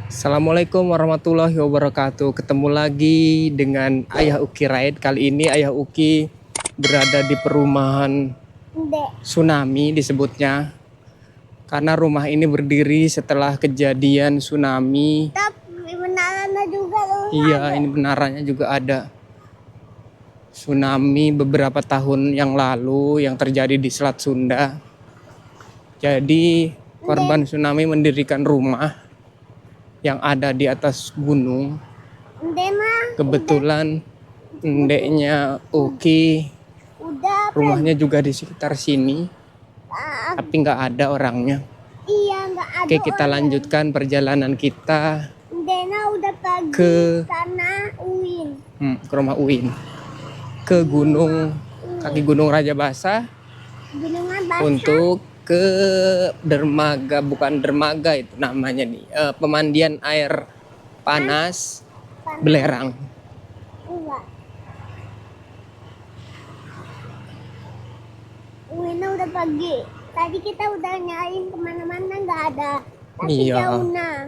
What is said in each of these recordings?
Assalamualaikum warahmatullahi wabarakatuh. Ketemu lagi dengan Ayah Uki Ride. Kali ini Ayah Uki berada di perumahan tsunami disebutnya. Karena rumah ini berdiri setelah kejadian tsunami. Tapi menaranya juga loh. Iya, ini menaranya juga ada. Tsunami beberapa tahun yang lalu yang terjadi di Selat Sunda. Jadi korban tsunami mendirikan rumah yang ada di atas gunung. Kebetulan ndeknya Uki rumahnya juga di sekitar sini, tapi nggak ada orangnya. Iya, nggak ada. Oke, kita lanjutkan perjalanan kita Dena udah pergi ke sana Uin. ke rumah Uin, ke kaki Gunung Raja Basa Gunungan basah. untuk ke dermaga, bukan dermaga itu namanya nih, pemandian air panas Belerang. Enggak. Uinnya udah pergi. Tadi kita udah nyariin kemana-mana nggak ada. Tapi Iya. jauh nah.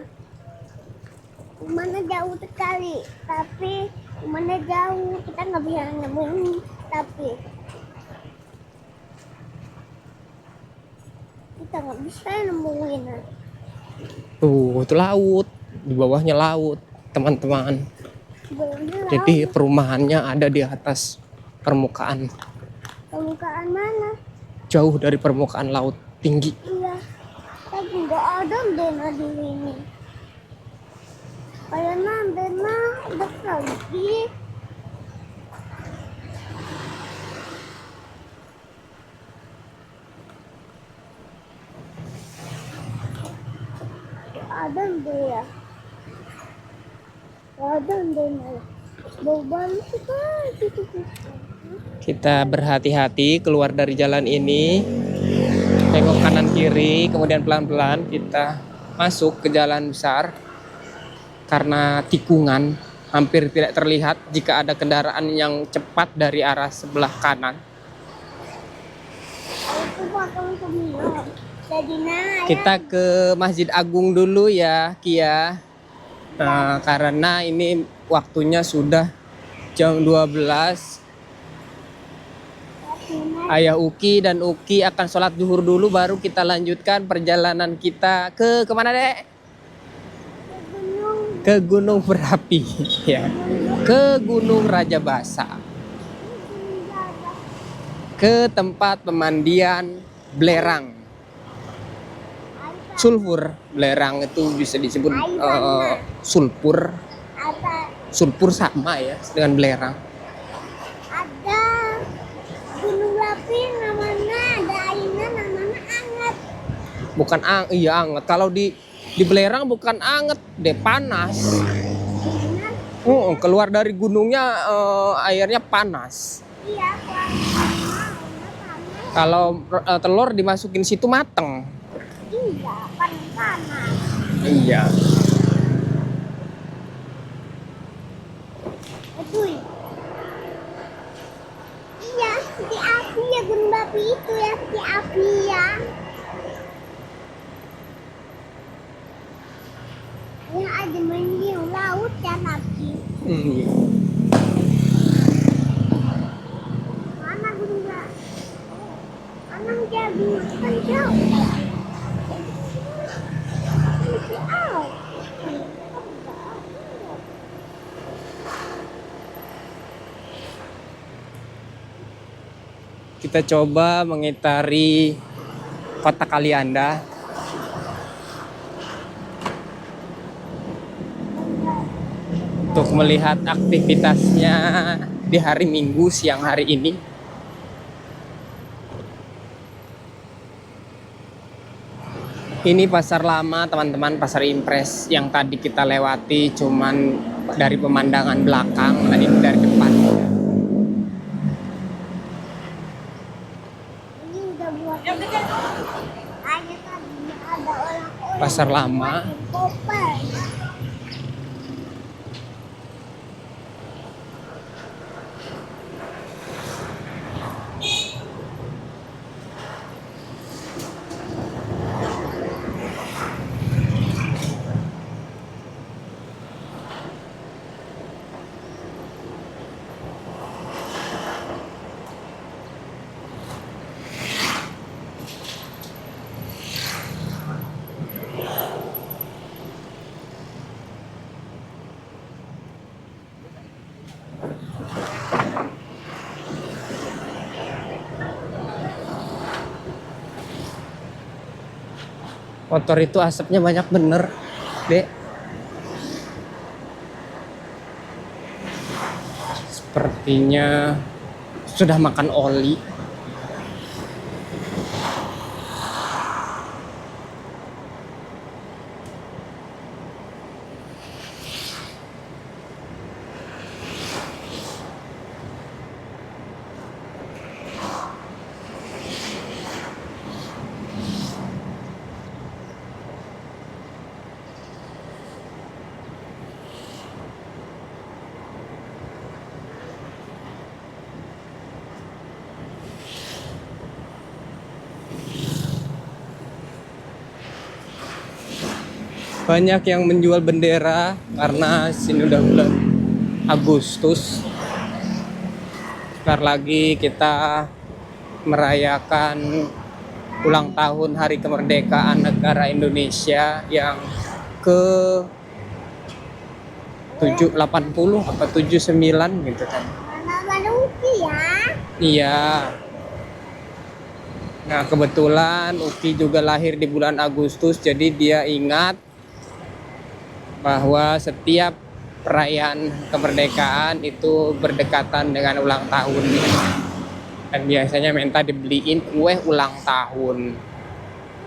Rumahnya jauh sekali. Tapi rumahnya jauh. Kita nggak bisa nemuin. Tapi kita nggak bisa nemuin. Tuh, itu laut. Di bawahnya laut, teman-teman. Jadi perumahannya ada di atas permukaan. Permukaan mana? Jauh dari permukaan laut, tinggi. Iya. Tapi nggak ada Dena di sini. Kayaknya Dena udah pergi. Ada dia. Ada Dena. Bau banget gitu. Kita berhati-hati keluar dari jalan ini. Tengok kanan kiri, kemudian pelan-pelan kita masuk ke jalan besar. Karena tikungan hampir tidak terlihat jika ada kendaraan yang cepat dari arah sebelah kanan. Aku bakal kemana? Jadi Kita ke Masjid Agung dulu ya, Kia. Nah, karena ini waktunya sudah jam 12. Ayah Uki dan Uki akan sholat zuhur dulu, baru kita lanjutkan perjalanan kita ke kemana, Dek? Ke Gunung Berapi, ya. Ke Gunung Raja Basa. Ke tempat pemandian Belerang. Sulfur, Belerang itu bisa disebut sulfur. Sulfur sama ya dengan Belerang. ada gunung Berapi namanya, ada airnya namanya anget. Bukan iya anget. Kalau di Belerang bukan anget, deh panas. Keluar dari gunungnya airnya panas. Iya, Kalau telur dimasukin situ mateng. iya, panas. Iya. Itu. Iya, seperti api ya gunung Berapi itu ya, seperti api ya. Yang ada menyiu laut dan api. Mana gunung Berapi? Mana jadi kan jauh. Kita coba mengitari kota Kalianda. Untuk melihat aktivitasnya di hari Minggu siang hari ini. Ini pasar lama, teman-teman, pasar Impres yang tadi kita lewati cuman dari pemandangan belakang, tadi dari depan. Ini udah buat. Hanya tadi ada orang-orang. Pasar lama. Koper. Motor itu asapnya banyak bener, Dek. Sepertinya sudah makan oli. Banyak yang menjual bendera karena sini udah bulan Agustus. Sebentar lagi kita merayakan ulang tahun Hari Kemerdekaan Negara Indonesia yang ke 780 apa 79 gitu kan. Mana lucu ya? Iya. Nah, kebetulan Uki juga lahir di bulan Agustus, jadi dia ingat bahwa setiap perayaan kemerdekaan itu berdekatan dengan ulang tahunnya. Dan biasanya minta dibeliin kue ulang tahun.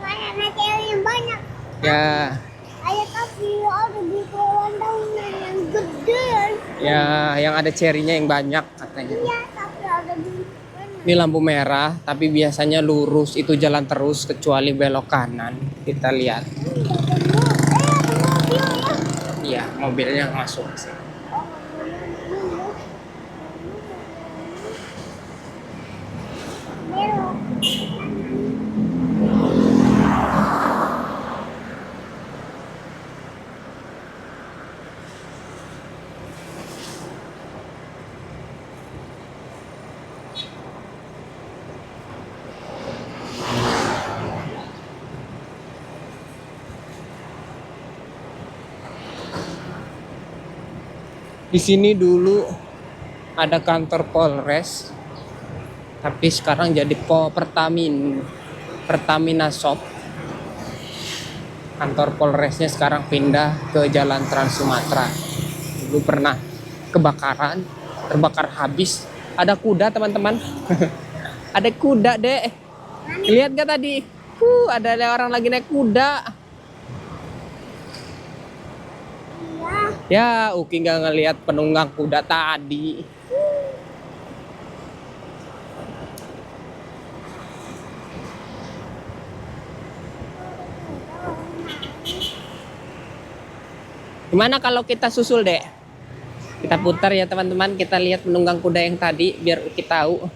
Mana cewek yang banyak. Ya, Ayah tapi ada di ulang tahun yang gede. ya yang ada cerinya yang banyak katanya. Iya, tapi ada di Ini lampu merah, tapi biasanya lurus itu jalan terus kecuali belok kanan. Kita lihat. ada mobil ya. Iya, mobilnya masuk sih. Oh, mobilnya. Belok. Di sini dulu ada kantor Polres, tapi sekarang jadi Pertamina Shop. Kantor Polresnya sekarang pindah ke Jalan Trans Sumatera. Dulu pernah kebakaran, terbakar habis. Ada kuda teman-teman. Ada kuda dek. Lihat gak tadi? Ada orang lagi naik kuda. Iya. Ya, Uki nggak ngelihat penunggang kuda tadi. Gimana kalau kita susul, Dek? Kita putar ya, teman-teman. Kita lihat penunggang kuda yang tadi, biar Uki tahu.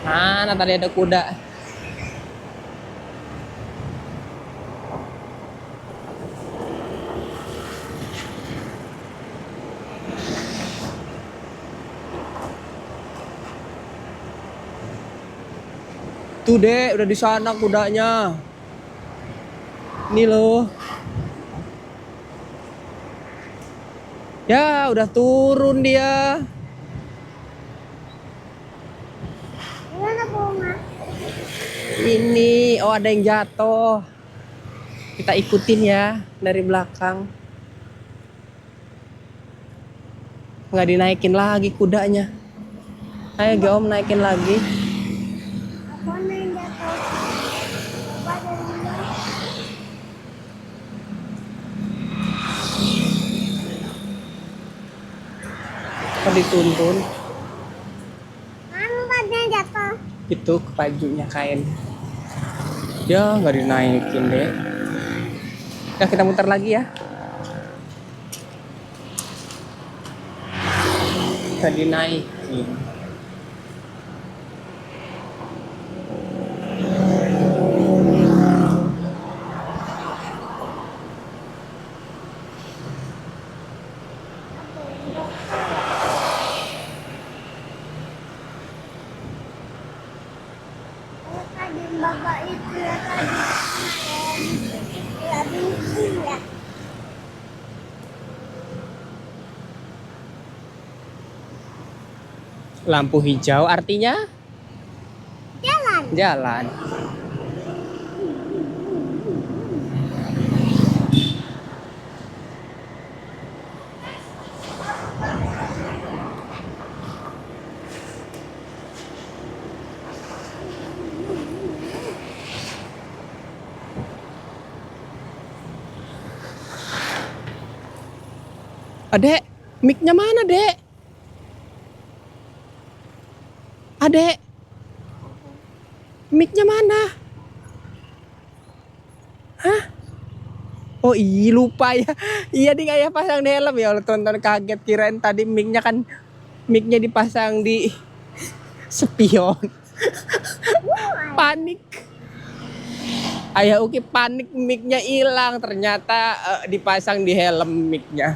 Mana tadi ada kuda? Tuh dek, udah di sana kudanya. Ini loh. Ya, udah turun dia. Gimana bunga? Ini, oh ada yang jatuh. Kita ikutin ya dari belakang. Nggak dinaikin lagi kudanya. Ayo Ga Om naikin lagi. Apa yang jatuh? Apa dari mana? Kok dituntun? Mana tadi yang jatuh? Itu ke bajunya kain. Ya nggak dinaikin deh. Ya kita muter lagi ya. Nggak dinaikin. Tadi bapak itu ya tadi. Ya bingung ya. Lampu hijau artinya Jalan. jalan. Adek, mic-nya mana, Dek? Adek, mic-nya mana? Hah? Oh iya, lupa ya. Iya ding, ayah pasang di helm ya Allah, tonton kaget, kirain tadi mic-nya dipasang di spion. Panik. Ayah Uki panik, mic-nya hilang, ternyata dipasang di helm mic-nya.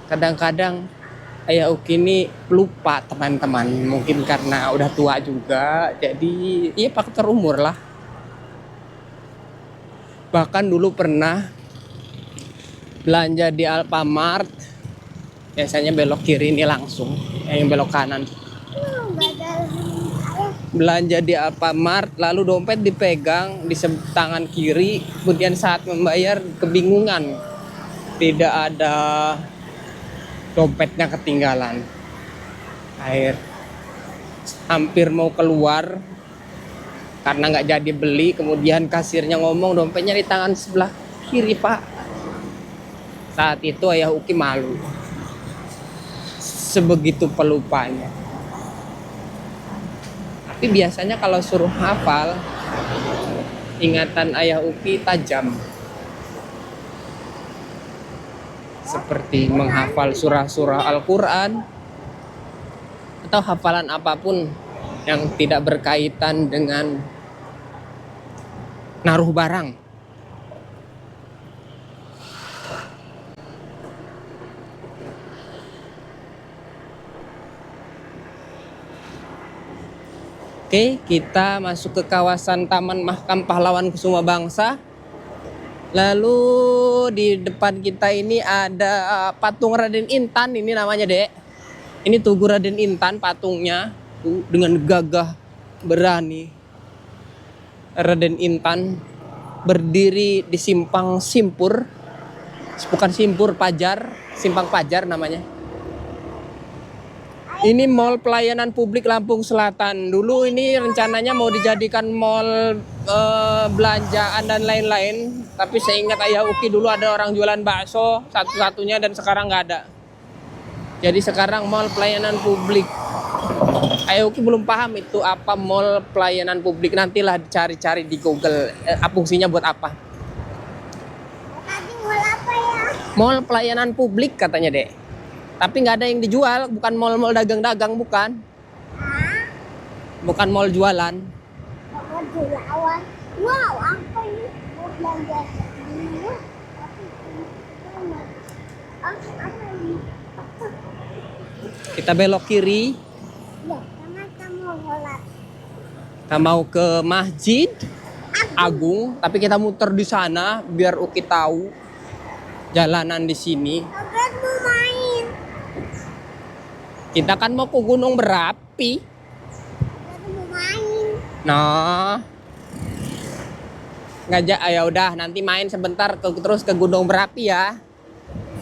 Kadang-kadang Ayah Uki ini lupa teman-teman, mungkin karena udah tua juga, jadi ya faktor umur lah. Bahkan dulu pernah belanja di Alfamart, biasanya belok kiri ini langsung, yang belok kanan. Nggak ada ayah. Belanja di Alfamart, lalu dompet dipegang di tangan kiri, kemudian saat membayar kebingungan, tidak ada dompetnya, ketinggalan. Hampir mau keluar karena nggak jadi beli, kemudian kasirnya ngomong dompetnya di tangan sebelah kiri pak. Saat itu ayah Uki malu, sebegitu pelupanya. Tapi biasanya kalau suruh hafal, ingatan ayah Uki tajam, seperti menghafal surah-surah Al-Quran atau hafalan apapun yang tidak berkaitan dengan naruh barang. Oke, kita masuk ke kawasan Taman Makam Pahlawan Kusuma Bangsa. Lalu di depan kita ini ada patung Raden Intan, ini namanya Dek. Ini Tugu Raden Intan patungnya, tuh, dengan gagah berani. Raden Intan berdiri di Simpang Simpur, bukan Simpur, Pajar, Simpang Pajar namanya. Ini Mall Pelayanan Publik Lampung Selatan. Dulu ini rencananya mau dijadikan mall belanjaan dan lain-lain. Tapi saya ingat ayah Uki dulu ada orang jualan bakso satu-satunya dan sekarang nggak ada. Jadi sekarang Mall Pelayanan Publik. Ayah Uki belum paham itu apa Mall Pelayanan Publik. Nantilah dicari-cari di Google. Fungsinya buat apa? Tadi mau apa ya? Mall Pelayanan Publik katanya Dek. Tapi nggak ada yang dijual, bukan mall-mall dagang-dagang, bukan. Hah? Bukan mall jualan. Mau jualan. Wow, apa ini? Mau belanja dulu. Tapi apa ini? Kita belok kiri, Ya, karena kamu sholat. kita mau ke Masjid Agung, tapi kita muter di sana biar Uki tahu jalanan di sini. Abang mau main. Kita kan mau ke Gunung Berapi. Abang mau main. Nah, ngajak, ya udah nanti main sebentar terus ke Gunung Berapi ya.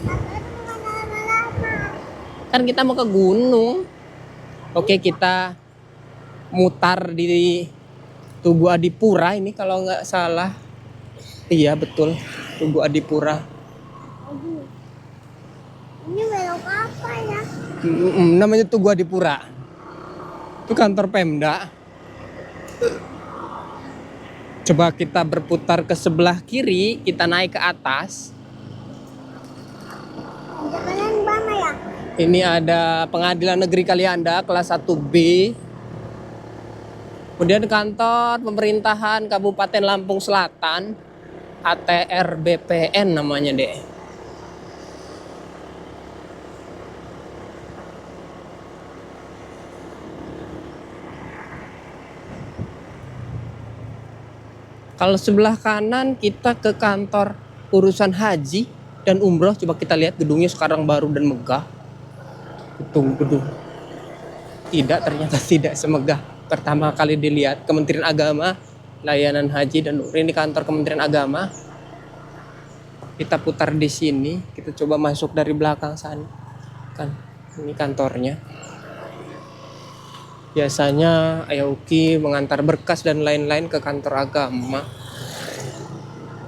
Abang mau lama-lama. Kan kita mau ke gunung. Oke, kita mutar di Tugu Adipura ini kalau nggak salah. Iya betul, Tugu Adipura. Aduh. Ini belok apa ya? Namanya Tugu Adipura. Itu kantor Pemda. Coba kita berputar ke sebelah kiri, kita naik ke atas. Jangan mana ya? Ini ada Pengadilan Negeri Kalianda kelas 1B. Kemudian kantor pemerintahan Kabupaten Lampung Selatan, ATR BPN namanya deh. Kalau sebelah kanan kita ke kantor urusan haji dan umroh. Coba kita lihat gedungnya sekarang baru dan megah. Gedung. Tidak, ternyata tidak semegah pertama kali dilihat. Kementerian Agama, Layanan Haji dan Umroh, ini kantor Kementerian Agama. Kita putar di sini, kita coba masuk dari belakang sana. Kan, ini kantornya. Biasanya Ayah Uki mengantar berkas dan lain-lain ke kantor agama.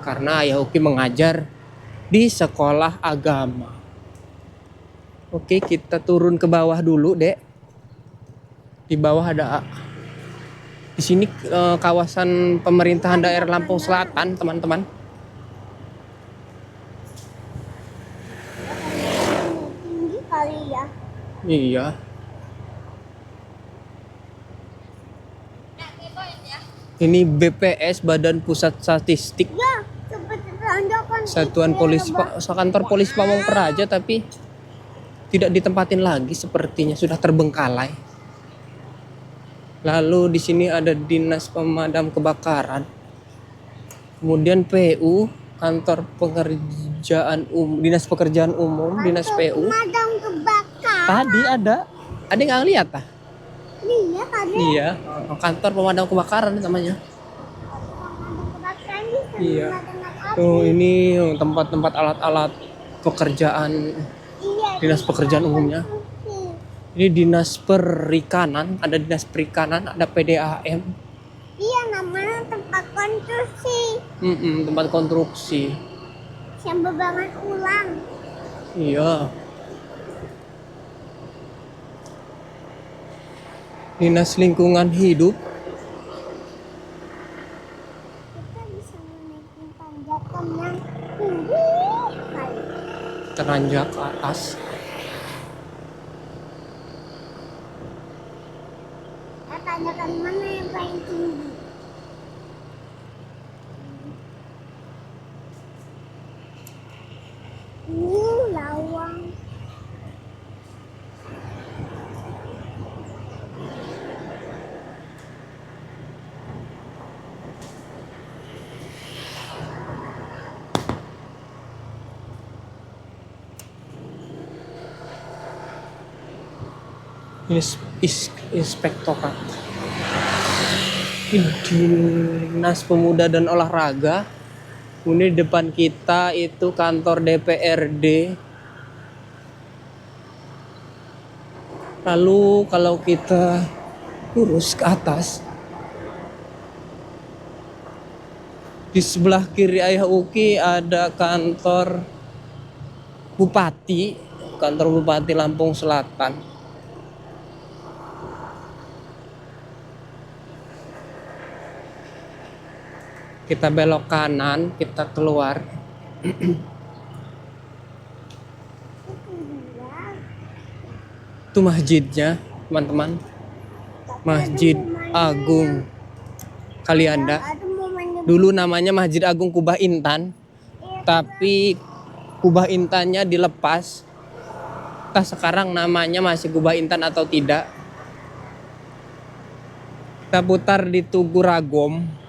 Karena Ayah Uki mengajar di sekolah agama. Oke, kita turun ke bawah dulu, Dek. Di bawah ada di sini kawasan pemerintahan daerah Lampung Selatan, teman-teman. Tinggi kali ya. Iya. Ini BPS, Badan Pusat Statistik. Ya, seperti tanjakan Satuan Polis kantor Polis Pamong Praja, tapi tidak ditempatin lagi sepertinya, sudah terbengkalai. Lalu di sini ada Dinas Pemadam Kebakaran. Kemudian PU, Kantor Pekerjaan Dinas Pekerjaan Umum, Dinas PU. Pemadam kebakaran. Tadi ada nggak lihat ah? Iya tadi. Iya, Kantor Pemadam Kebakaran namanya. Pemadam kebakaran bisa Iya. memadamkan api. Tuh ini tempat-tempat alat-alat pekerjaan Iya. Dinas Pekerjaan Umumnya. Ini Dinas Perikanan, ada Dinas Perikanan, ada PDAM. Iya, namanya tempat konstruksi. Tempat konstruksi. Yang berbangun ulang. Iya. Dinas Lingkungan Hidup. Kita bisa menaiki tanjakan yang tinggi sekali. Teranjak ke atas. Tanjakan mana yang paling tinggi? Lawang. Ini inspektorat. Ini Dinas Pemuda dan Olahraga. Ini depan kita itu kantor DPRD. Lalu kalau kita lurus ke atas, di sebelah kiri Ayah Uki ada kantor Bupati, kantor Bupati Lampung Selatan. Kita belok kanan, kita keluar. Itu masjidnya, teman-teman. Masjid Agung Kalianda. Dulu namanya Masjid Agung Kubah Intan, tapi Kubah Intannya dilepas. Entah sekarang namanya masih Kubah Intan atau tidak. Kita putar di Tugu Ragom.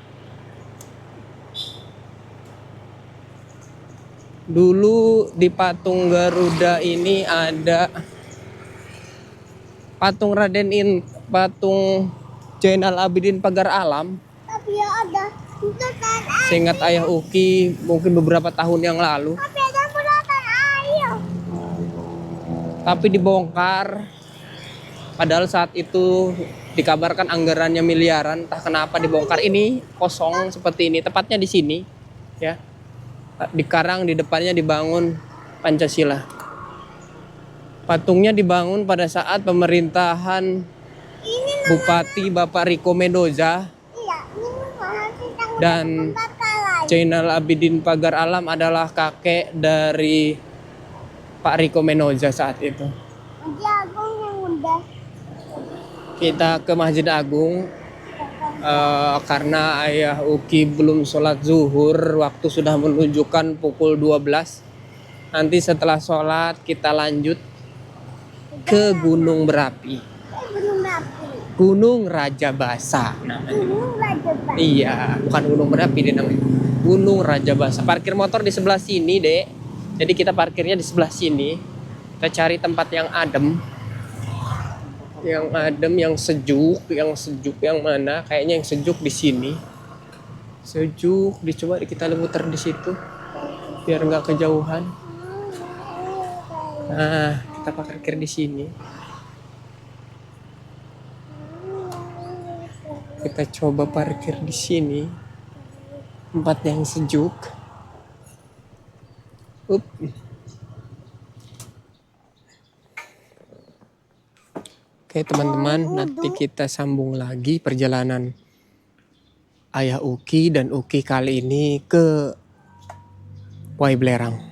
Dulu di patung Garuda ini ada patung patung Zainal Abidin Pagar Alam. Tapi ya ada bulatan air. Seingat Ayah Uki mungkin beberapa tahun yang lalu. Tapi ada bulatan air. Tapi dibongkar. Padahal saat itu dikabarkan anggarannya miliaran. Entah kenapa dibongkar. Ini kosong seperti ini. Tepatnya di sini, ya. Di karang di depannya dibangun Pancasila. Patungnya dibangun pada saat pemerintahan Ini Bupati Bapak Riko Mendoza iya, ini masih tanggung dan pembakaran. Zainal Abidin Pagar Alam adalah kakek dari Pak Riko Mendoza saat itu. Masjid Agung yang udah Kita ke Masjid Agung karena Ayah Uki belum sholat zuhur, waktu sudah menunjukkan pukul 12. Nanti setelah sholat kita lanjut ke Gunung Berapi, Gunung Berapi. Gunung Raja Basa namanya. Gunung Raja Basa. Iya, bukan Gunung Berapi dia namanya, Gunung Raja Basa. Parkir motor di sebelah sini, Dek. Jadi kita parkirnya di sebelah sini. Kita cari tempat yang adem. Yang adem, yang sejuk, yang mana? Kayaknya yang sejuk di sini. Sejuk, dicoba kita muter di situ biar nggak kejauhan. Nah, kita parkir di sini. Kita coba parkir di sini. Tempat yang sejuk. Up. Oke teman-teman, nanti kita sambung lagi perjalanan Ayah Uki dan Uki kali ini ke Wai Belerang.